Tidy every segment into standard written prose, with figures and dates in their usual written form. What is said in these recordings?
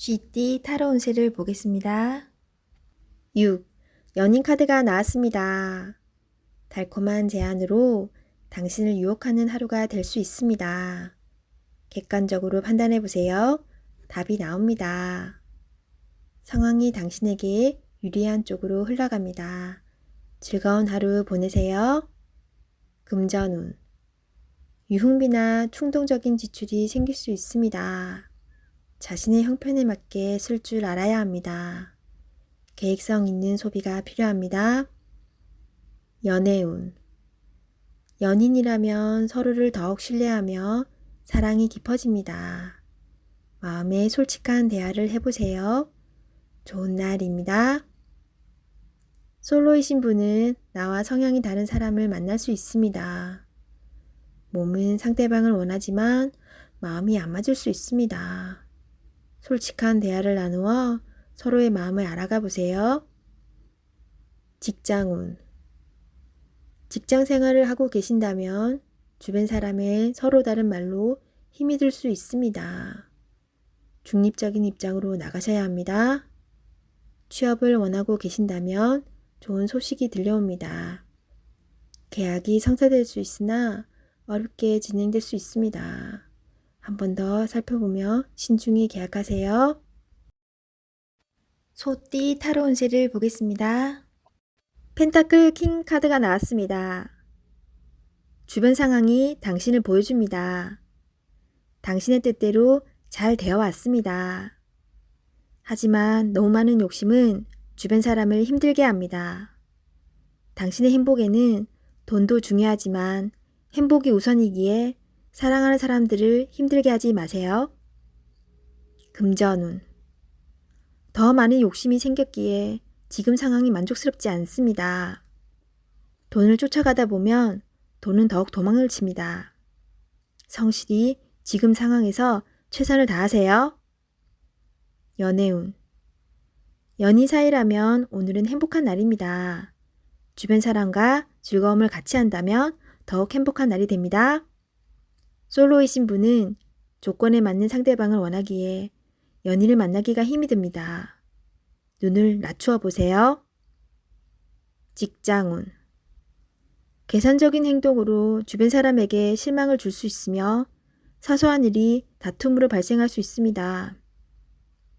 쥐띠 타로 운세를 보겠습니다. 6. 연인 카드가 나왔습니다. 달콤한 제안으로 당신을 유혹하는 하루가 될 수 있습니다. 객관적으로 판단해 보세요. 답이 나옵니다. 상황이 당신에게 유리한 쪽으로 흘러갑니다. 즐거운 하루 보내세요. 금전운. 유흥비나 충동적인 지출이 생길 수 있습니다. 자신의 형편에 맞게 쓸 줄 알아야 합니다. 계획성 있는 소비가 필요합니다. 연애운. 연인이라면 서로를 더욱 신뢰하며 사랑이 깊어집니다. 마음에 솔직한 대화를 해보세요. 좋은 날입니다. 솔로이신 분은 나와 성향이 다른 사람을 만날 수 있습니다. 몸은 상대방을 원하지만 마음이 안 맞을 수 있습니다. 솔직한 대화를 나누어 서로의 마음을 알아가 보세요. 직장운. 직장 생활을 하고 계신다면 주변 사람의 서로 다른 말로 힘이 들 수 있습니다. 중립적인 입장으로 나가셔야 합니다. 취업을 원하고 계신다면 좋은 소식이 들려옵니다. 계약이 성사될 수 있으나 어렵게 진행될 수 있습니다. 한 번 더 살펴보며 신중히 계약하세요. 소띠 타로 운세를 보겠습니다. 펜타클 킹 카드가 나왔습니다. 주변 상황이 당신을 보여줍니다. 당신의 뜻대로 잘 되어 왔습니다. 하지만 너무 많은 욕심은 주변 사람을 힘들게 합니다. 당신의 행복에는 돈도 중요하지만 행복이 우선이기에 사랑하는 사람들을 힘들게 하지 마세요. 금전운. 더 많은 욕심이 생겼기에 지금 상황이 만족스럽지 않습니다. 돈을 쫓아가다 보면 돈은 더욱 도망을 칩니다. 성실히 지금 상황에서 최선을 다하세요. 연애운. 연인 사이라면 오늘은 행복한 날입니다. 주변 사람과 즐거움을 같이 한다면 더욱 행복한 날이 됩니다. 솔로이신 분은 조건에 맞는 상대방을 원하기에 연인을 만나기가 힘이 듭니다. 눈을 낮추어 보세요. 직장운. 계산적인 행동으로 주변 사람에게 실망을 줄 수 있으며 사소한 일이 다툼으로 발생할 수 있습니다.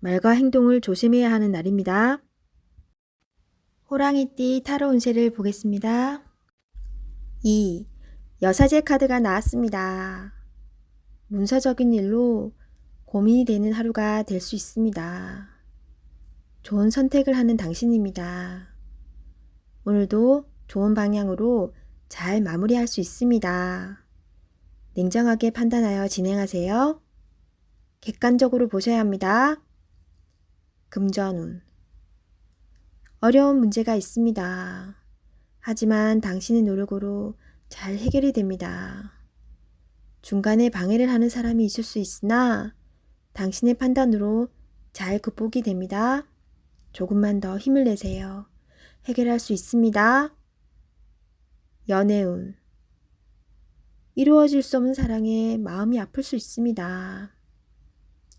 말과 행동을 조심해야 하는 날입니다. 호랑이띠 타로 운세를 보겠습니다. 2. 여사제 카드가 나왔습니다. 문서적인 일로 고민이 되는 하루가 될 수 있습니다. 좋은 선택을 하는 당신입니다. 오늘도 좋은 방향으로 잘 마무리할 수 있습니다. 냉정하게 판단하여 진행하세요. 객관적으로 보셔야 합니다. 금전운. 어려운 문제가 있습니다. 하지만 당신의 노력으로 잘 해결이 됩니다. 중간에 방해를 하는 사람이 있을 수 있으나 당신의 판단으로 잘 극복이 됩니다. 조금만 더 힘을 내세요. 해결할 수 있습니다. 연애운. 이루어질 수 없는 사랑에 마음이 아플 수 있습니다.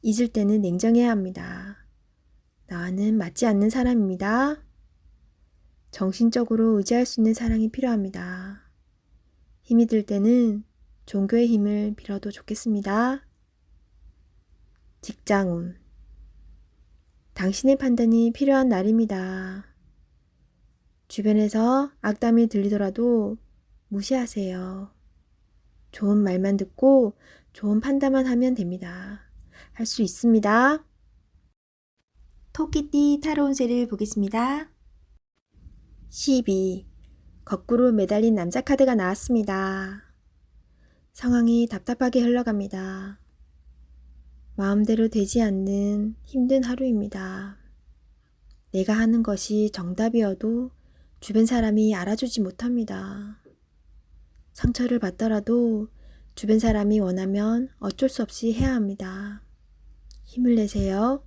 잊을 때는 냉정해야 합니다. 나와는 맞지 않는 사람입니다. 정신적으로 의지할 수 있는 사랑이 필요합니다. 힘이 들 때는 종교의 힘을 빌어도 좋겠습니다. 직장운. 당신의 판단이 필요한 날입니다. 주변에서 악담이 들리더라도 무시하세요. 좋은 말만 듣고 좋은 판단만 하면 됩니다. 할 수 있습니다. 토끼띠 타로 운세를 보겠습니다. 12. 거꾸로 매달린 남자 카드가 나왔습니다. 상황이 답답하게 흘러갑니다. 마음대로 되지 않는 힘든 하루입니다. 내가 하는 것이 정답이어도 주변 사람이 알아주지 못합니다. 상처를 받더라도 주변 사람이 원하면 어쩔 수 없이 해야 합니다. 힘을 내세요.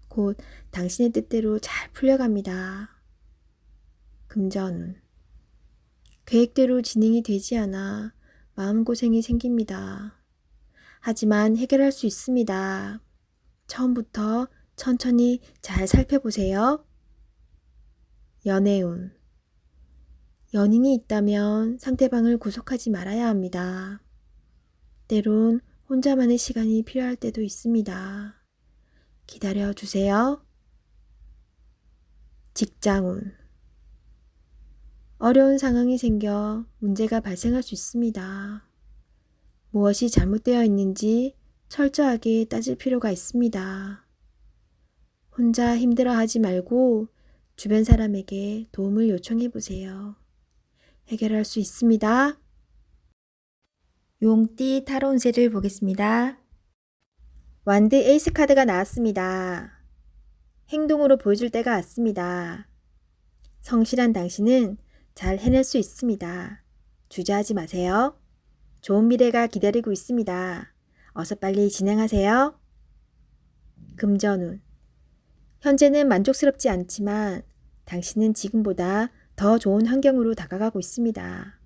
곧 당신의 뜻대로 잘 풀려갑니다. 금전운. 계획대로 진행이 되지 않아 마음고생이 생깁니다. 하지만 해결할 수 있습니다. 처음부터 천천히 잘 살펴보세요. 연애운. 연인이 있다면 상대방을 구속하지 말아야 합니다. 때론 혼자만의 시간이 필요할 때도 있습니다. 기다려 주세요. 직장운. 어려운 상황이 생겨 문제가 발생할 수 있습니다. 무엇이 잘못되어 있는지 철저하게 따질 필요가 있습니다. 혼자 힘들어하지 말고 주변 사람에게 도움을 요청해 보세요. 해결할 수 있습니다. 용띠 타로 운세를 보겠습니다. 완드 에이스 카드가 나왔습니다. 행동으로 보여줄 때가 왔습니다. 성실한 당신은 잘 해낼 수 있습니다. 주저하지 마세요. 좋은 미래가 기다리고 있습니다. 어서 빨리 진행하세요. 금전운. 현재는 만족스럽지 않지만 당신은 지금보다 더 좋은 환경으로 다가가고 있습니다.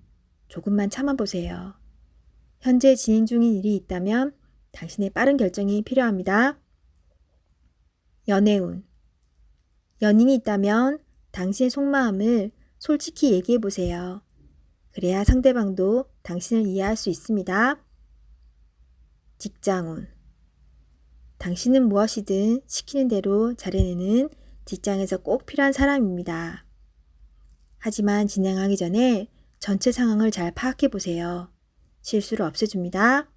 조금만 참아보세요. 현재 진행 중인 일이 있다면 당신의 빠른 결정이 필요합니다. 연애운. 연인이 있다면 당신의 속마음을 솔직히 얘기해보세요. 그래야 상대방도 당신을 이해할 수 있습니다. 직장운. 당신은 무엇이든 시키는 대로 잘해내는 직장에서 꼭 필요한 사람입니다. 하지만 진행하기 전에 전체 상황을 잘 파악해보세요. 실수를 없애줍니다.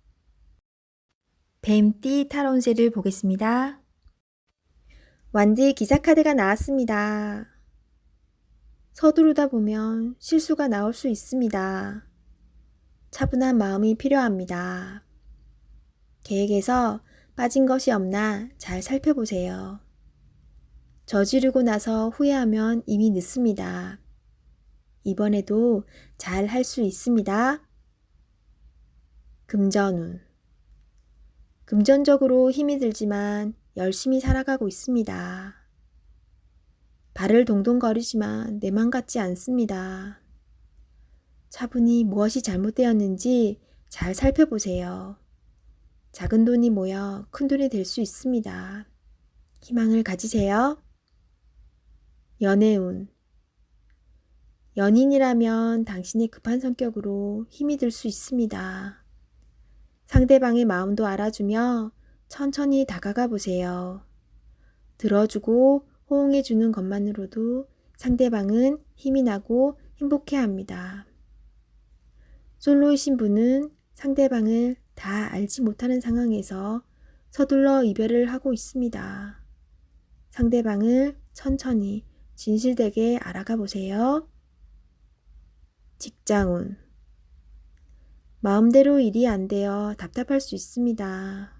뱀띠 타로 운세를 보겠습니다. 완드 기사 카드가 나왔습니다. 서두르다 보면 실수가 나올 수 있습니다. 차분한 마음이 필요합니다. 계획에서 빠진 것이 없나 잘 살펴보세요. 저지르고 나서 후회하면 이미 늦습니다. 이번에도 잘 할 수 있습니다. 금전운. 금전적으로 힘이 들지만 열심히 살아가고 있습니다. 발을 동동거리지만 내 맘 같지 않습니다. 차분히 무엇이 잘못되었는지 잘 살펴보세요. 작은 돈이 모여 큰 돈이 될 수 있습니다. 희망을 가지세요. 연애운. 연인이라면 당신의 급한 성격으로 힘이 들 수 있습니다. 상대방의 마음도 알아주며 천천히 다가가 보세요. 들어주고 호응해주는 것만으로도 상대방은 힘이 나고 행복해합니다. 솔로이신 분은 상대방을 다 알지 못하는 상황에서 서둘러 이별을 하고 있습니다. 상대방을 천천히 진실되게 알아가 보세요. 직장운. 마음대로 일이 안 되어 답답할 수 있습니다.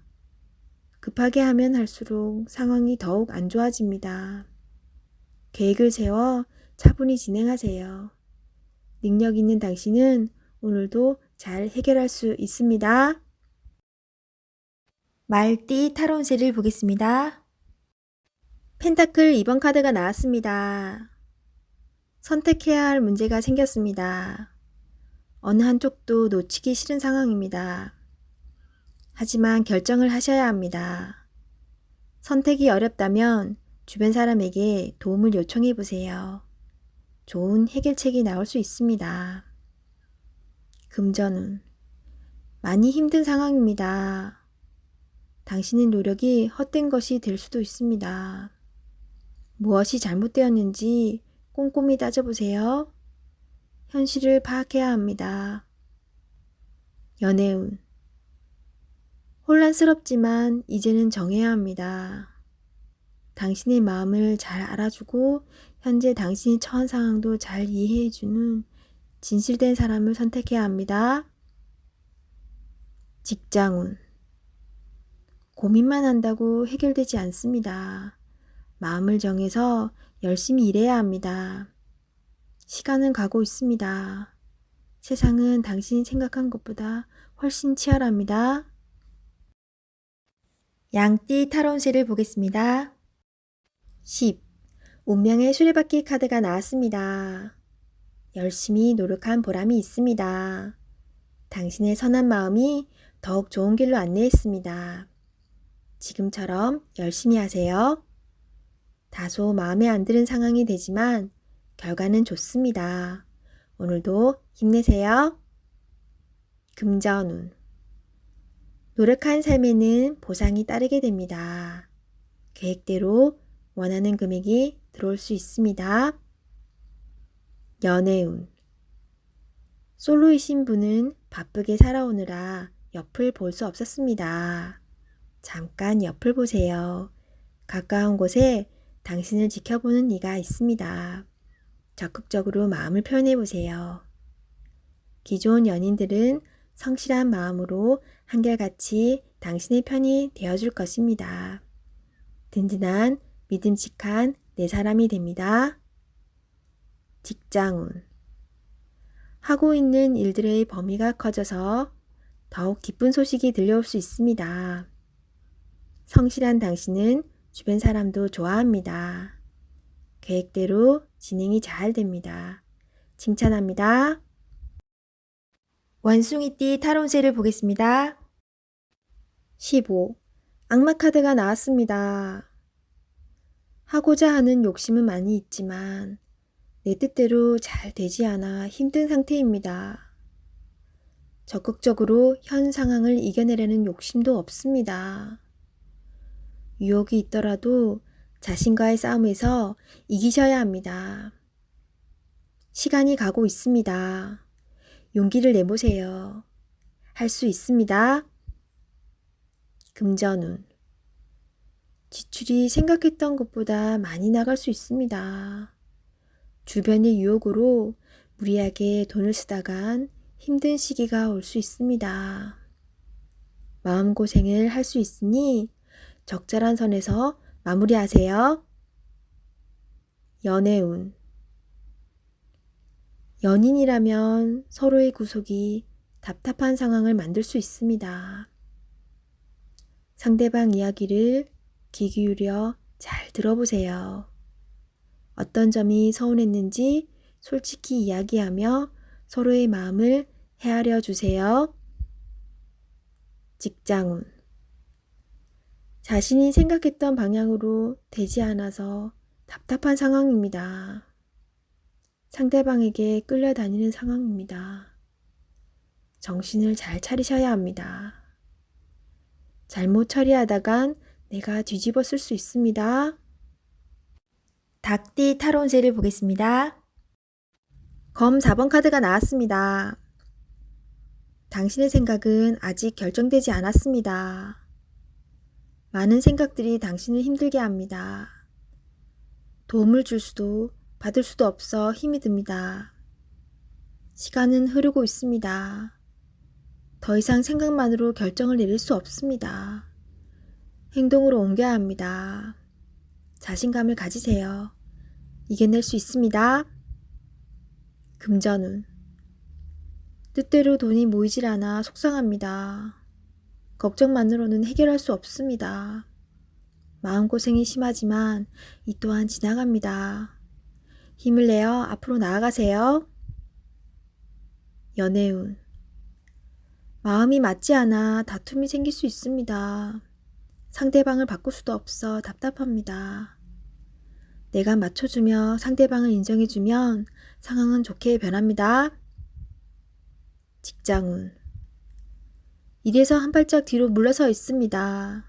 급하게 하면 할수록 상황이 더욱 안 좋아집니다. 계획을 세워 차분히 진행하세요. 능력 있는 당신은 오늘도 잘 해결할 수 있습니다. 말띠 타로 운세를 보겠습니다. 펜타클 2번 카드가 나왔습니다. 선택해야 할 문제가 생겼습니다. 어느 한쪽도 놓치기 싫은 상황입니다. 하지만 결정을 하셔야 합니다. 선택이 어렵다면 주변 사람에게 도움을 요청해 보세요. 좋은 해결책이 나올 수 있습니다. 금전운. 많이 힘든 상황입니다. 당신의 노력이 헛된 것이 될 수도 있습니다. 무엇이 잘못되었는지 꼼꼼히 따져보세요. 현실을 파악해야 합니다. 연애운. 혼란스럽지만 이제는 정해야 합니다. 당신의 마음을 잘 알아주고 현재 당신이 처한 상황도 잘 이해해주는 진실된 사람을 선택해야 합니다. 직장운. 고민만 한다고 해결되지 않습니다. 마음을 정해서 열심히 일해야 합니다. 시간은 가고 있습니다. 세상은 당신이 생각한 것보다 훨씬 치열합니다. 양띠 타로 운세를 보겠습니다. 10. 운명의 수레바퀴 카드가 나왔습니다. 열심히 노력한 보람이 있습니다. 당신의 선한 마음이 더욱 좋은 길로 안내했습니다. 지금처럼 열심히 하세요. 다소 마음에 안 드는 상황이 되지만 결과는 좋습니다. 오늘도 힘내세요. 금전운. 노력한 삶에는 보상이 따르게 됩니다. 계획대로 원하는 금액이 들어올 수 있습니다. 연애운. 솔로이신 분은 바쁘게 살아오느라 옆을 볼 수 없었습니다. 잠깐 옆을 보세요. 가까운 곳에 당신을 지켜보는 이가 있습니다. 적극적으로 마음을 표현해 보세요. 기존 연인들은 성실한 마음으로 한결같이 당신의 편이 되어줄 것입니다. 든든한 믿음직한 내 사람이 됩니다. 직장운. 하고 있는 일들의 범위가 커져서 더욱 기쁜 소식이 들려올 수 있습니다. 성실한 당신은 주변 사람도 좋아합니다. 계획대로 진행이 잘 됩니다. 칭찬합니다. 원숭이띠 타로운세를 보겠습니다. 15. 악마 카드가 나왔습니다. 하고자 하는 욕심은 많이 있지만 내 뜻대로 잘 되지 않아 힘든 상태입니다. 적극적으로 현 상황을 이겨내려는 욕심도 없습니다. 유혹이 있더라도 자신과의 싸움에서 이기셔야 합니다. 시간이 가고 있습니다. 용기를 내보세요. 할 수 있습니다. 금전운. 지출이 생각했던 것보다 많이 나갈 수 있습니다. 주변의 유혹으로 무리하게 돈을 쓰다간 힘든 시기가 올 수 있습니다. 마음고생을 할 수 있으니 적절한 선에서 마무리하세요. 연애운. 연인이라면 서로의 구속이 답답한 상황을 만들 수 있습니다. 상대방 이야기를 귀 기울여 잘 들어보세요. 어떤 점이 서운했는지 솔직히 이야기하며 서로의 마음을 헤아려 주세요. 직장운. 자신이 생각했던 방향으로 되지 않아서 답답한 상황입니다. 상대방에게 끌려다니는 상황입니다. 정신을 잘 차리셔야 합니다. 잘못 처리하다간 내가 뒤집어 쓸 수 있습니다. 닭띠 타로운세를 보겠습니다. 검 4번 카드가 나왔습니다. 당신의 생각은 아직 결정되지 않았습니다. 많은 생각들이 당신을 힘들게 합니다. 도움을 줄 수도 받을 수도 없어 힘이 듭니다. 시간은 흐르고 있습니다. 더 이상 생각만으로 결정을 내릴 수 없습니다. 행동으로 옮겨야 합니다. 자신감을 가지세요. 이겨낼 수 있습니다. 금전운. 뜻대로 돈이 모이질 않아 속상합니다. 걱정만으로는 해결할 수 없습니다. 마음고생이 심하지만 이 또한 지나갑니다. 힘을 내어 앞으로 나아가세요. 연애운. 마음이 맞지 않아 다툼이 생길 수 있습니다. 상대방을 바꿀 수도 없어 답답합니다. 내가 맞춰주며 상대방을 인정해주면 상황은 좋게 변합니다. 직장운. 일에서 한 발짝 뒤로 물러서 있습니다.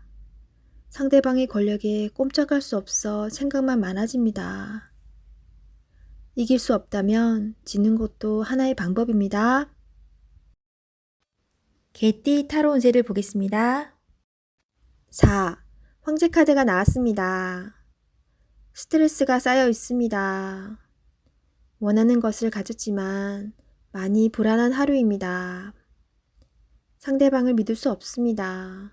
상대방의 권력에 꼼짝할 수 없어 생각만 많아집니다. 이길 수 없다면 지는 것도 하나의 방법입니다. 개띠 타로운세를 보겠습니다. 4. 황제 카드가 나왔습니다. 스트레스가 쌓여 있습니다. 원하는 것을 가졌지만 많이 불안한 하루입니다. 상대방을 믿을 수 없습니다.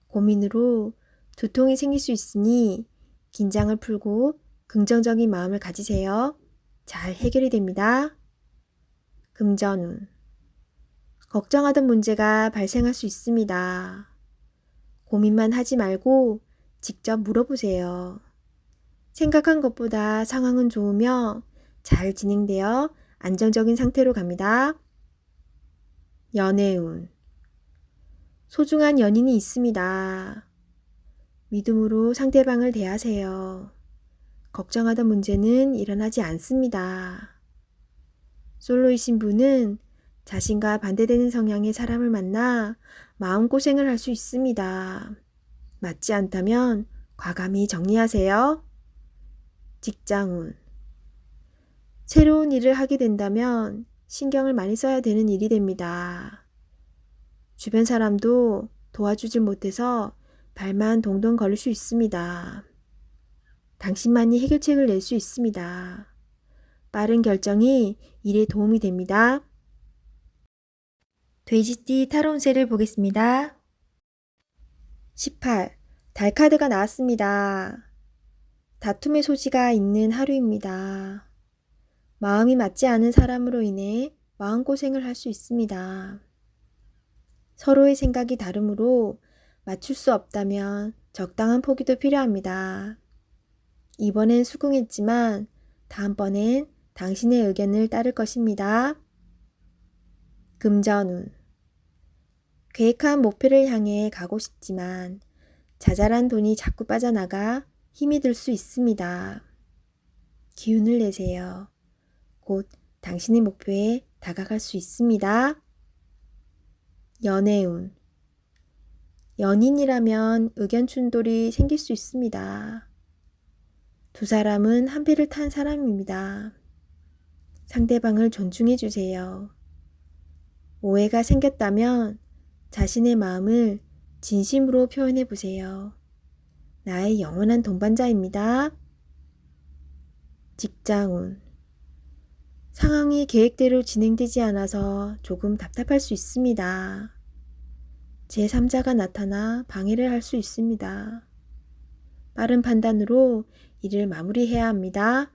고민으로 두통이 생길 수 있으니 긴장을 풀고 긍정적인 마음을 가지세요. 잘 해결이 됩니다. 금전운. 걱정하던 문제가 발생할 수 있습니다. 고민만 하지 말고 직접 물어보세요. 생각한 것보다 상황은 좋으며 잘 진행되어 안정적인 상태로 갑니다. 연애운. 소중한 연인이 있습니다. 믿음으로 상대방을 대하세요. 걱정하던 문제는 일어나지 않습니다. 솔로이신 분은 자신과 반대되는 성향의 사람을 만나 마음고생을 할 수 있습니다. 맞지 않다면 과감히 정리하세요. 직장운. 새로운 일을 하게 된다면 신경을 많이 써야 되는 일이 됩니다. 주변 사람도 도와주질 못해서 발만 동동 걸릴 수 있습니다. 당신만이 해결책을 낼 수 있습니다. 빠른 결정이 일에 도움이 됩니다. 돼지띠 타로 운세를 보겠습니다. 18. 달 카드가 나왔습니다. 다툼의 소지가 있는 하루입니다. 마음이 맞지 않은 사람으로 인해 마음고생을 할 수 있습니다. 서로의 생각이 다르므로 맞출 수 없다면 적당한 포기도 필요합니다. 이번엔 수긍했지만 다음번엔 당신의 의견을 따를 것입니다. 금전운. 계획한 목표를 향해 가고 싶지만 자잘한 돈이 자꾸 빠져나가 힘이 들 수 있습니다. 기운을 내세요. 곧 당신의 목표에 다가갈 수 있습니다. 연애운. 연인이라면 의견 충돌이 생길 수 있습니다. 두 사람은 한 배를 탄 사람입니다. 상대방을 존중해 주세요. 오해가 생겼다면 자신의 마음을 진심으로 표현해 보세요. 나의 영원한 동반자입니다. 직장운. 상황이 계획대로 진행되지 않아서 조금 답답할 수 있습니다. 제3자가 나타나 방해를 할 수 있습니다. 빠른 판단으로 일을 마무리해야 합니다.